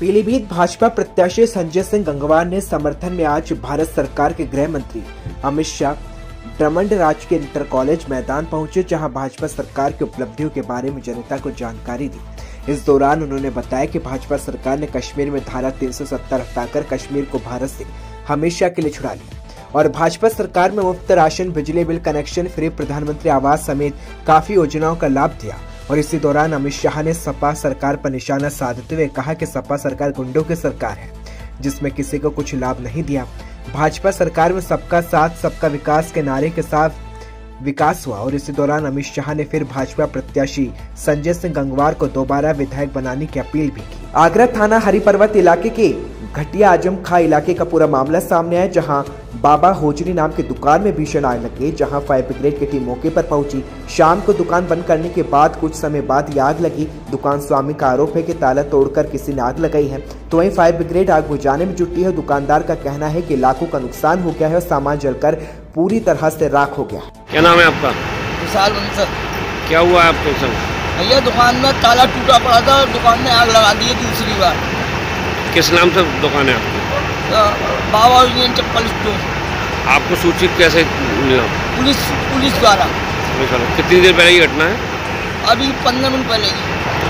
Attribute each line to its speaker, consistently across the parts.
Speaker 1: पीलीभीत भाजपा प्रत्याशी संजय सिंह गंगवार ने समर्थन में आज भारत सरकार के गृह मंत्री अमित शाह ड्रमंड राज के इंटर कॉलेज मैदान पहुंचे, जहां भाजपा सरकार की उपलब्धियों के बारे में जनता को जानकारी दी। इस दौरान उन्होंने बताया कि भाजपा सरकार ने कश्मीर में धारा 370 हटाकर कश्मीर को भारत से हमेशा के लिए छुड़ा लिया और भाजपा सरकार में मुफ्त राशन, बिजली बिल कनेक्शन, फ्री प्रधानमंत्री आवास समेत काफी योजनाओं का लाभ दिया। और इसी दौरान अमित शाह ने सपा सरकार पर निशाना साधते हुए कहा कि सपा सरकार गुंडों की सरकार है, जिसमें किसी को कुछ लाभ नहीं दिया। भाजपा सरकार में सबका साथ सबका विकास के नारे के साथ विकास हुआ। और इसी दौरान अमित शाह ने फिर भाजपा प्रत्याशी संजय सिंह गंगवार को दोबारा विधायक बनाने की अपील भी की। आगरा थाना हरिपर्वत इलाके के घटिया आजम खां इलाके का पूरा मामला सामने आया, जहां बाबा होजरी नाम की दुकान में भीषण आग लग गई, जहां फायर ब्रिगेड की टीम मौके पर पहुंची। शाम को दुकान बंद करने के बाद कुछ समय बाद ये आग लगी। दुकान स्वामी का आरोप है कि ताला तोड़कर किसी ने आग लगाई है, तो वहीं फायर ब्रिगेड आग बुझाने में जुटी है। दुकानदार का कहना है कि लाखों का नुकसान हो गया है और सामान जलकर पूरी तरह से राख हो गया।
Speaker 2: क्या नाम है आपका?
Speaker 3: विशाल बंसल।
Speaker 2: क्या हुआ है आपको सब?
Speaker 3: भैया दुकान में ताला टूटा पड़ा था और दुकान में आग लगा दी है दूसरी बार।
Speaker 2: किस नाम से दुकान है आपकी?
Speaker 3: बाबा यूनियन चप्पल स्टोर।
Speaker 2: आपको सूचित कैसे मिला?
Speaker 3: पुलिस द्वारा।
Speaker 2: कितनी देर पहले ये घटना है?
Speaker 3: अभी 15 मिनट पहले ही।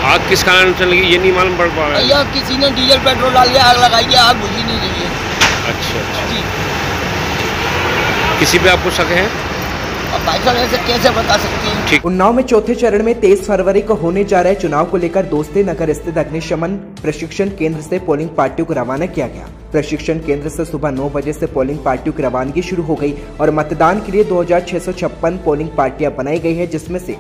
Speaker 2: आग किस कारण से लगी ये नहीं मालूम पड़ पा रहा है?
Speaker 3: भैया किसी ने डीजल पेट्रोल डाल के आग लगाई है, आग बुझी नहीं रही है।
Speaker 2: अच्छा
Speaker 3: जी।
Speaker 2: किसी पे आपको शक है?
Speaker 3: भाई साहब ऐसे कैसे बता सकते हैं?
Speaker 1: उन्नाव में चौथे चरण में 23 फरवरी को होने जा रहे चुनाव को लेकर दोस्ती नगर स्थित अग्निशमन प्रशिक्षण केंद्र से पोलिंग पार्टियों को रवाना किया गया। प्रशिक्षण केंद्र से सुबह 9 बजे से पोलिंग पार्टियों की रवानगी शुरू हो गई और मतदान के लिए 2656 पोलिंग पार्टियां बनाई गई है, जिसमें से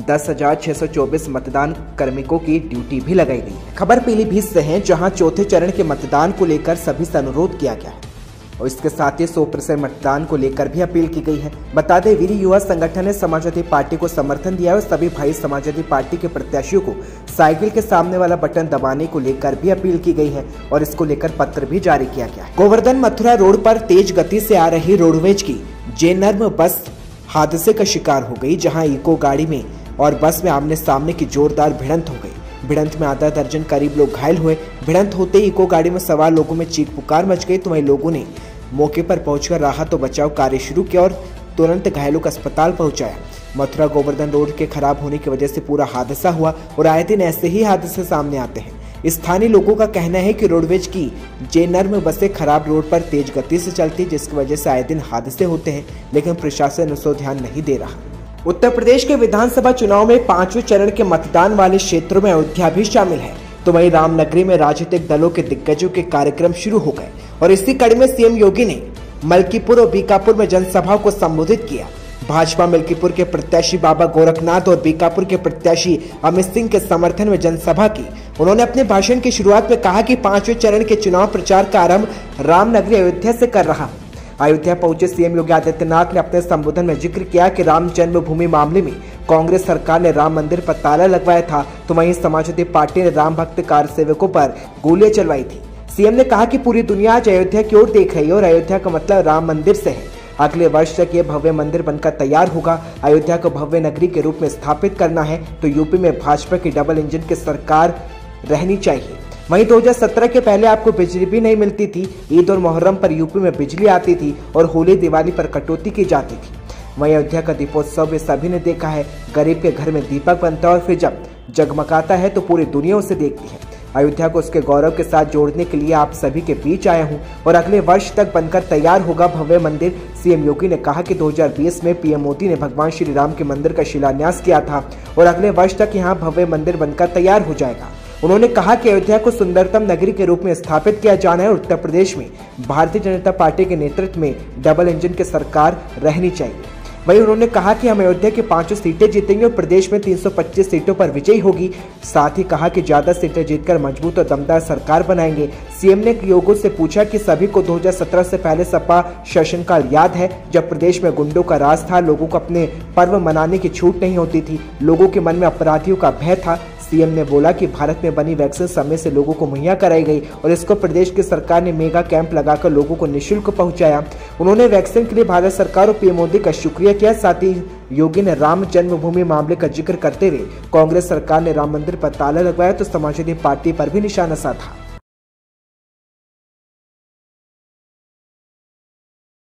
Speaker 1: 10,624 मतदान कार्मिकों की ड्यूटी भी लगाई गई। खबर पीलीभीत से है, जहां चौथे चरण के मतदान को लेकर सभी से अनुरोध किया गया है और इसके साथ ही 100% मतदान को लेकर भी अपील की गई है। बता दें, वीर युवा संगठन ने समाजवादी पार्टी को समर्थन दिया है और सभी भाई समाजवादी पार्टी के प्रत्याशियों को साइकिल के सामने वाला बटन दबाने को लेकर भी अपील की गई है और इसको लेकर पत्र भी जारी किया गया है। गोवर्धन मथुरा रोड पर तेज गति से आ रही रोडवेज की जेनर्म बस हादसे का शिकार हो गई, जहाँ इको गाड़ी में और बस में आमने सामने की जोरदार भिड़ंत हो गई। भिड़ंत में आधा दर्जन करीब लोग घायल हुए। भिड़ंत होते ही इको गाड़ी में सवार लोगों में चीख पुकार मच गई, तो वहीं लोगों ने मौके पर पहुंचकर राहत और बचाव कार्य शुरू किया और तुरंत घायलों को अस्पताल पहुंचाया। मथुरा गोवर्धन रोड के खराब होने की वजह से पूरा हादसा हुआ और आए दिन ऐसे ही हादसे सामने आते हैं। स्थानीय लोगों का कहना है कि रोडवेज की जेनर्म बसें खराब रोड पर तेज गति से चलती, जिसकी वजह से आए दिन हादसे होते हैं, लेकिन प्रशासन उस पर ध्यान नहीं दे रहा। उत्तर प्रदेश के विधानसभा चुनाव में 5वें चरण के मतदान वाले क्षेत्रों में अयोध्या भी शामिल है, तो वहीं रामनगरी में राजनीतिक दलों के दिग्गजों के कार्यक्रम शुरू हो गए और इसी कड़ी में सीएम योगी ने मलकीपुर और बीकापुर में जनसभाओं को संबोधित किया। भाजपा मलकीपुर के प्रत्याशी बाबा गोरखनाथ और बीकापुर के प्रत्याशी अमित सिंह के समर्थन में जनसभा की। उन्होंने अपने भाषण की शुरुआत में कहा कि 5वें चरण के चुनाव प्रचार का आरंभ रामनगरी अयोध्या से कर रहा हूँ। अयोध्या पहुंचे सीएम योगी आदित्यनाथ ने अपने संबोधन में जिक्र किया कि राम जन्मभूमि मामले में कांग्रेस सरकार ने राम मंदिर पर ताला लगवाया था, तो वहीं समाजवादी पार्टी ने राम भक्त कारसेवकों पर गोलियां चलवाई थी। सीएम ने कहा कि पूरी दुनिया आज अयोध्या की ओर देख रही है और अयोध्या का मतलब राम मंदिर से है। अगले वर्ष तक ये भव्य मंदिर बनकर तैयार होगा। अयोध्या को भव्य नगरी के रूप में स्थापित करना है तो यूपी में भाजपा की डबल इंजन की सरकार रहनी चाहिए। वहीं 2017 के पहले आपको बिजली भी नहीं मिलती थी। ईद और मुहर्रम पर यूपी में बिजली आती थी और होली दिवाली पर कटौती की जाती थी। वहीं अयोध्या का दीपोत्सव सभी ने देखा है। गरीब के घर में दीपक बनता है और फिर जब जगमगाता है तो पूरी दुनिया उसे देखती है। अयोध्या को उसके गौरव के साथ जोड़ने के लिए आप सभी के बीच आया हूं और अगले वर्ष तक बनकर तैयार होगा भव्य मंदिर। सीएम योगी ने कहा कि 2020 में पीएम मोदी ने भगवान श्री राम के मंदिर का शिलान्यास किया था और अगले वर्ष तक यहां भव्य मंदिर बनकर तैयार हो जाएगा। उन्होंने कहा कि अयोध्या को सुंदरतम नगरी के रूप में स्थापित किया जाना है और उत्तर प्रदेश में भारतीय जनता पार्टी के नेतृत्व में डबल इंजन की सरकार रहनी चाहिए। वहीं उन्होंने कहा कि हम अयोध्या की 5 सीटें जीतेंगे और प्रदेश में 325 सीटों पर विजयी होगी। साथ ही कहा कि ज्यादा सीटें जीतकर मजबूत और दमदार सरकार बनाएंगे। सीएम ने लोगों से पूछा कि सभी को 2017 से पहले सपा शासनकाल याद है, जब प्रदेश में गुंडों का राज था, लोगों को अपने पर्व मनाने की छूट नहीं होती थी, लोगों के मन में अपराधियों का भय था। सीएम ने बोला कि भारत में बनी वैक्सीन समय से लोगों को मुहैया कराई गई और इसको प्रदेश की सरकार ने मेगा कैंप लगाकर लोगों को निःशुल्क पहुंचाया। उन्होंने वैक्सीन के लिए भारत सरकार और पीएम मोदी का शुक्रिया किया। साथ ही योगी ने राम जन्मभूमि मामले का जिक्र करते हुए कांग्रेस सरकार ने राम मंदिर पर ताला लगवाया तो समाजवादी पार्टी पर भी निशाना साधा।